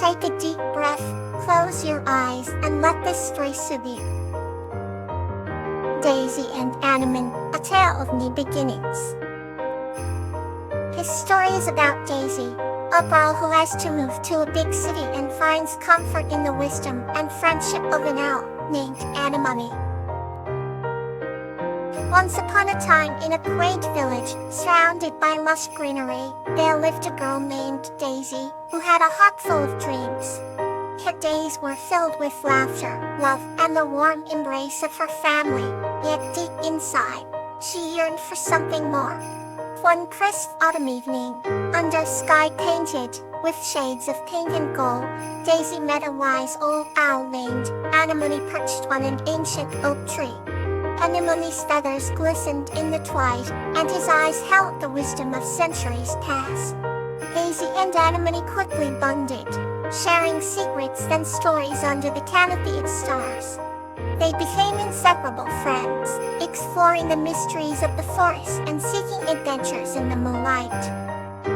Take a deep breath, close your eyes, and let this story soothe you. Daisy and Anemone, A Tale of New Beginnings. This story is about Daisy, a girl who has to move to a big city and finds comfort in the wisdom and friendship of an owl named Anemone. Once upon a time, in a quaint village, surrounded by lush greenery, there lived a girl named Daisy, who had a heart full of dreams. Her days were filled with laughter, love, and the warm embrace of her family, yet deep inside, she yearned for something more. One crisp autumn evening, under a sky painted with shades of pink and gold, Daisy met a wise old owl named Anemone perched on an ancient oak tree. Anemone's feathers glistened in the twilight, and his eyes held the wisdom of centuries past. Daisy and Anemone quickly bonded, sharing secrets and stories under the canopy of stars. They became inseparable friends, exploring the mysteries of the forest and seeking adventures in the moonlight.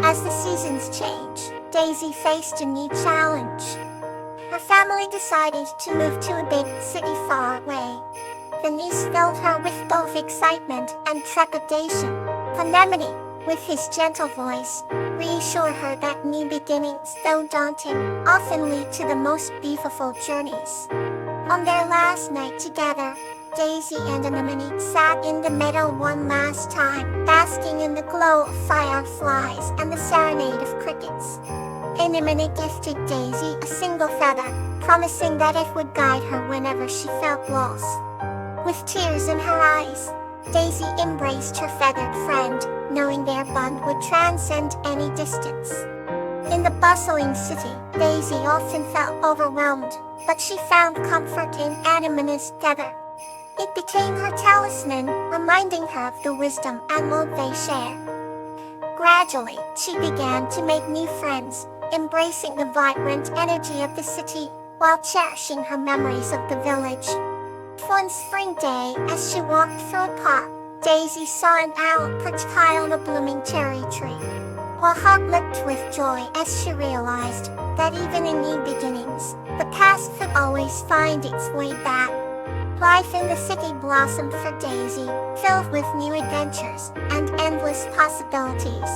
As the seasons changed, Daisy faced a new challenge. Her family decided to move to a big city far away. The news filled her with both excitement and trepidation. Anemone, with his gentle voice, reassured her that new beginnings, though daunting, often lead to the most beautiful journeys. On their last night together, Daisy and Anemone sat in the meadow one last time, basking in the glow of fireflies and the serenade of crickets. Anemone gifted Daisy a single feather, promising that it would guide her whenever she felt lost. With tears in her eyes, Daisy embraced her feathered friend, knowing their bond would transcend any distance. In the bustling city, Daisy often felt overwhelmed, but she found comfort in Anemone's feather. It became her talisman, reminding her of the wisdom and love they share. Gradually, she began to make new friends, embracing the vibrant energy of the city, while cherishing her memories of the village. One spring day, as she walked through a park, Daisy saw an owl perched high on a blooming cherry tree. Her heart leapt with joy as she realized that even in new beginnings, the past could always find its way back. Life in the city blossomed for Daisy, filled with new adventures and endless possibilities.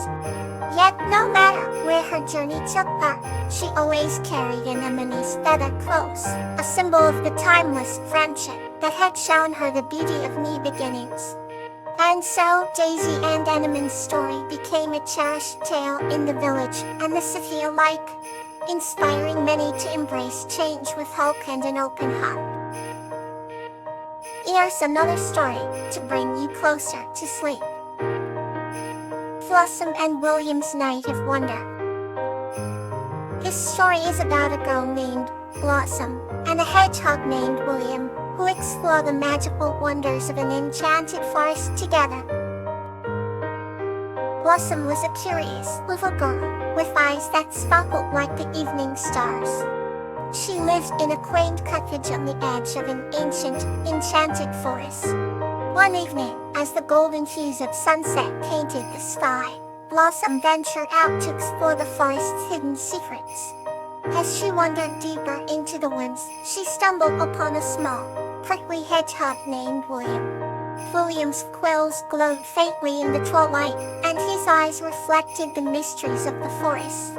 Yet no matter where her journey took her, she always carried Anemone's feather close, a symbol of the timeless friendship that had shown her the beauty of new beginnings. And so, Daisy and Anemone's story became a cherished tale in the village and the city alike, inspiring many to embrace change with hope and an open heart. Here's another story to bring you closer to sleep. Blossom and William's Night of Wonder. This story is about a girl named Blossom and a hedgehog named William, who explore the magical wonders of an enchanted forest together. Blossom was a curious little girl with eyes that sparkled like the evening stars. She lived in a quaint cottage on the edge of an ancient, enchanted forest. One evening, as the golden hues of sunset painted the sky, Blossom ventured out to explore the forest's hidden secrets. As she wandered deeper into the woods, she stumbled upon a small, prickly hedgehog named William. William's quills glowed faintly in the twilight, and his eyes reflected the mysteries of the forest.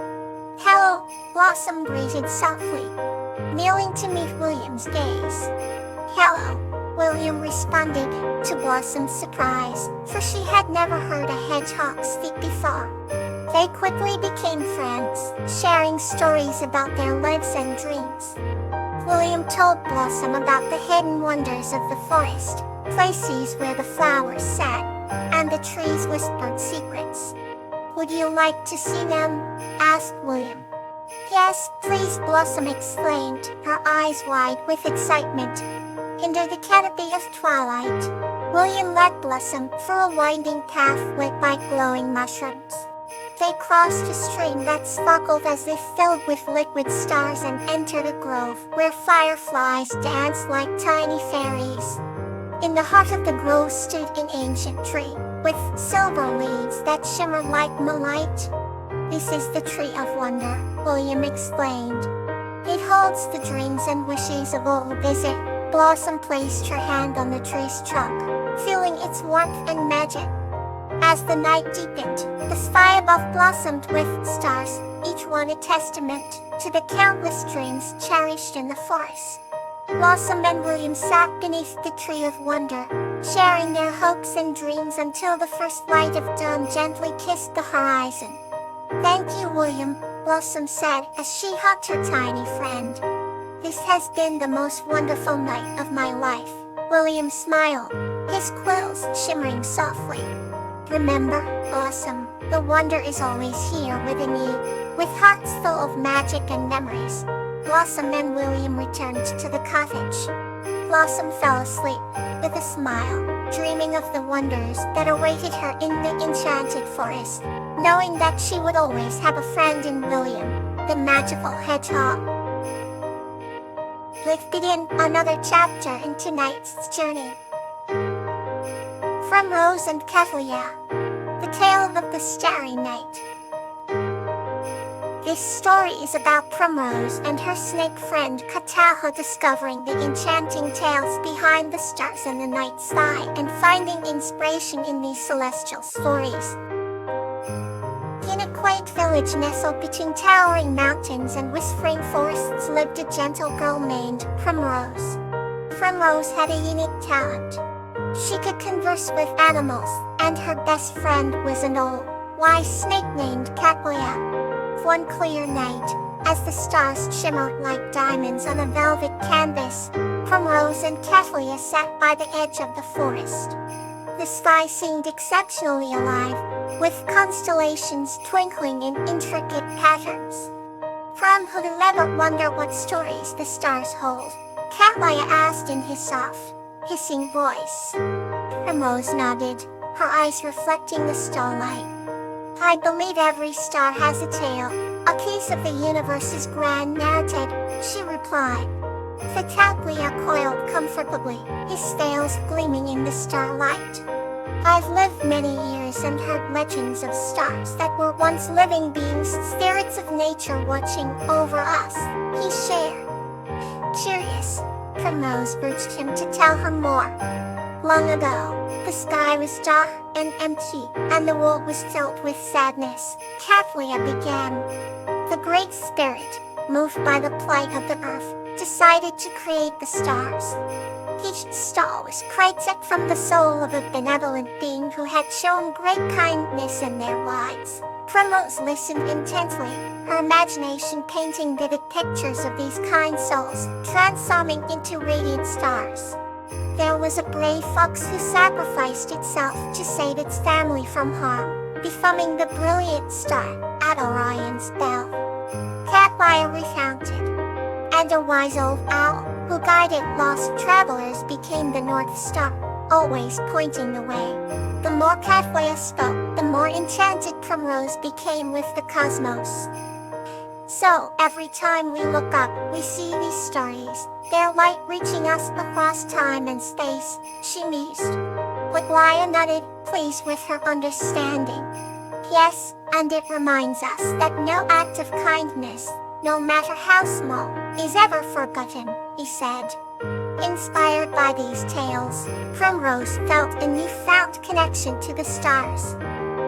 "Hello," Blossom greeted softly, kneeling to meet William's gaze. "Hello," William responded, to Blossom's surprise, for she had never heard a hedgehog speak before. They quickly became friends, sharing stories about their lives and dreams. William told Blossom about the hidden wonders of the forest, places where the flowers sat, and the trees whispered secrets. "Would you like to see them?" asked William. "Yes, please," Blossom exclaimed, her eyes wide with excitement. Under the canopy of twilight, William led Blossom through a winding path lit by glowing mushrooms. They crossed a stream that sparkled as if filled with liquid stars and entered a grove where fireflies danced like tiny fairies. In the heart of the grove stood an ancient tree, with silver leaves that shimmered like moonlight. "This is the Tree of Wonder," William explained. "It holds the dreams and wishes of all who visit." Blossom placed her hand on the tree's trunk, feeling its warmth and magic. As the night deepened, the sky above blossomed with stars, each one a testament to the countless dreams cherished in the forest. Blossom and William sat beneath the tree of wonder, sharing their hopes and dreams until the first light of dawn gently kissed the horizon. "Thank you, William," Blossom said as she hugged her tiny friend. "This has been the most wonderful night of my life." William smiled, his quills shimmering softly. "Remember, Blossom, the wonder is always here within you." With hearts full of magic and memories, Blossom and William returned to the cottage. Blossom fell asleep, with a smile, dreaming of the wonders that awaited her in the enchanted forest, knowing that she would always have a friend in William, the magical hedgehog. Let's begin another chapter in tonight's journey. From Rose and Kathleen, The Tale of the Starry Night. This story is about Primrose and her snake friend Kataho discovering the enchanting tales behind the stars in the night sky and finding inspiration in these celestial stories. In a quaint village nestled between towering mountains and whispering forests lived a gentle girl named Primrose. Primrose had a unique talent. She could converse with animals, and her best friend was an old, wise snake named Katlia. One clear night, as the stars shimmered like diamonds on a velvet canvas, Primrose and Katlia sat by the edge of the forest. The sky seemed exceptionally alive, with constellations twinkling in intricate patterns. "Prim, who'd ever wonder what stories the stars hold?" Katlia asked in his soft, hissing voice. Primrose nodded, her eyes reflecting the starlight. "I believe every star has a tale, a piece of the universe's grand narrative," she replied. The Katlia coiled comfortably, his scales gleaming in the starlight. "I've lived many years and heard legends of stars that were once living beings, spirits of nature watching over us," he shared. Curious, Primrose urged him to tell her more. "Long ago, the sky was dark and empty, and the world was filled with sadness," Katlia began. "The Great Spirit, moved by the plight of the earth, decided to create the stars. Each star was created from the soul of a benevolent being who had shown great kindness in their lives." Primrose listened intently, her imagination painting vivid pictures of these kind souls, transforming into radiant stars. "There was a brave fox who sacrificed itself to save its family from harm, becoming the brilliant star at Orion's belt," Katlia recounted. "And a wise old owl, who guided lost travelers, became the North Star, always pointing the way." The more Katlia spoke, the more enchanted Primrose became with the cosmos. "So, every time we look up, we see these stories, their light reaching us across time and space," she mused. Katlia nodded, pleased with her understanding. "Yes, and it reminds us that no act of kindness, no matter how small, is ever forgotten," he said. Inspired by these tales, Primrose felt a newfound connection to the stars.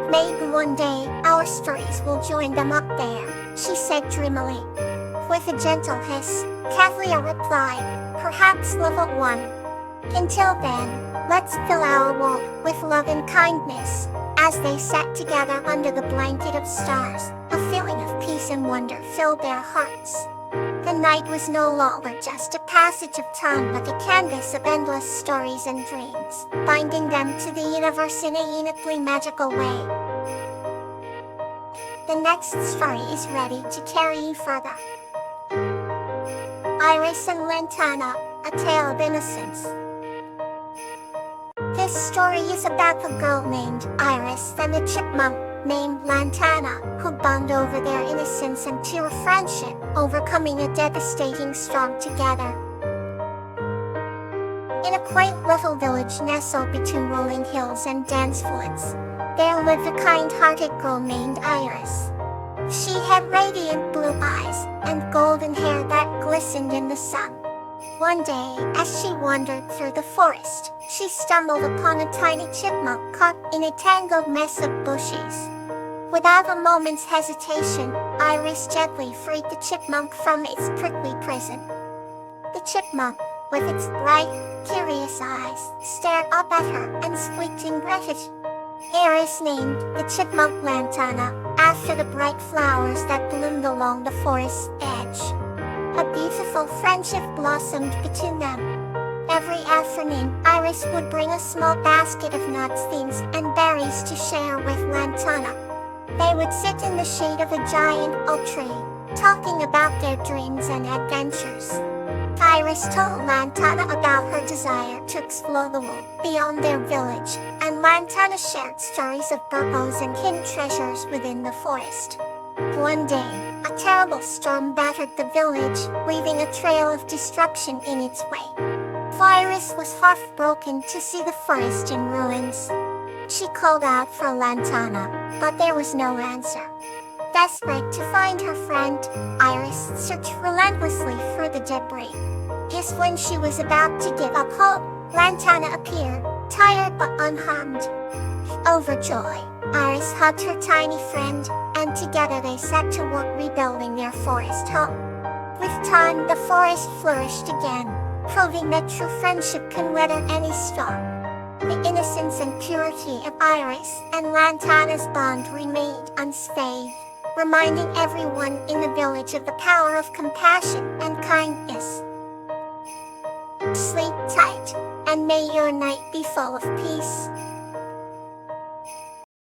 "Maybe one day, our stories will join them up there," she said dreamily. With a gentle hiss, Katlia replied, "Perhaps, little one. Until then, let's fill our world with love and kindness." As they sat together under the blanket of stars, a feeling of peace and wonder filled their hearts. The night was no longer just a passage of time but a canvas of endless stories and dreams, binding them to the universe in a uniquely magical way. The next story is ready to carry you further. Iris and Lantana, A Tale of Innocence. This story is about a girl named Iris and a chipmunk named Lantana, who bond over their innocence and pure friendship, overcoming a devastating storm together. In a quaint little village nestled between rolling hills and dense woods, there lived a kind-hearted girl named Iris. She had radiant blue eyes and golden hair that glistened in the sun. One day, as she wandered through the forest, she stumbled upon a tiny chipmunk caught in a tangled mess of bushes. Without a moment's hesitation, Iris gently freed the chipmunk from its prickly prison. The chipmunk, with its bright, curious eyes, stared up at her and squeaked in gratitude. Iris named the chipmunk Lantana, after the bright flowers that bloomed along the forest's edge. A beautiful friendship blossomed between them. Every afternoon, Iris would bring a small basket of nuts, seeds, and berries to share with Lantana. They would sit in the shade of a giant oak tree, talking about their dreams and adventures. Iris told Lantana about her desire to explore the world beyond their village, and Lantana shared stories of burgos and hidden treasures within the forest. One day, a terrible storm battered the village, leaving a trail of destruction in its wake. Iris was heartbroken to see the forest in ruins. She called out for Lantana, but there was no answer. Desperate to find her friend, Iris searched relentlessly through the debris. Just when she was about to give up hope, Lantana appeared, tired but unharmed. Overjoyed, Iris hugged her tiny friend, and together they set to work rebuilding their forest home. With time, the forest flourished again, proving that true friendship can weather any storm. The innocence and purity of Iris and Lantana's bond remained unscathed, reminding everyone in the village of the power of compassion and kindness. Sleep tight, and may your night be full of peace.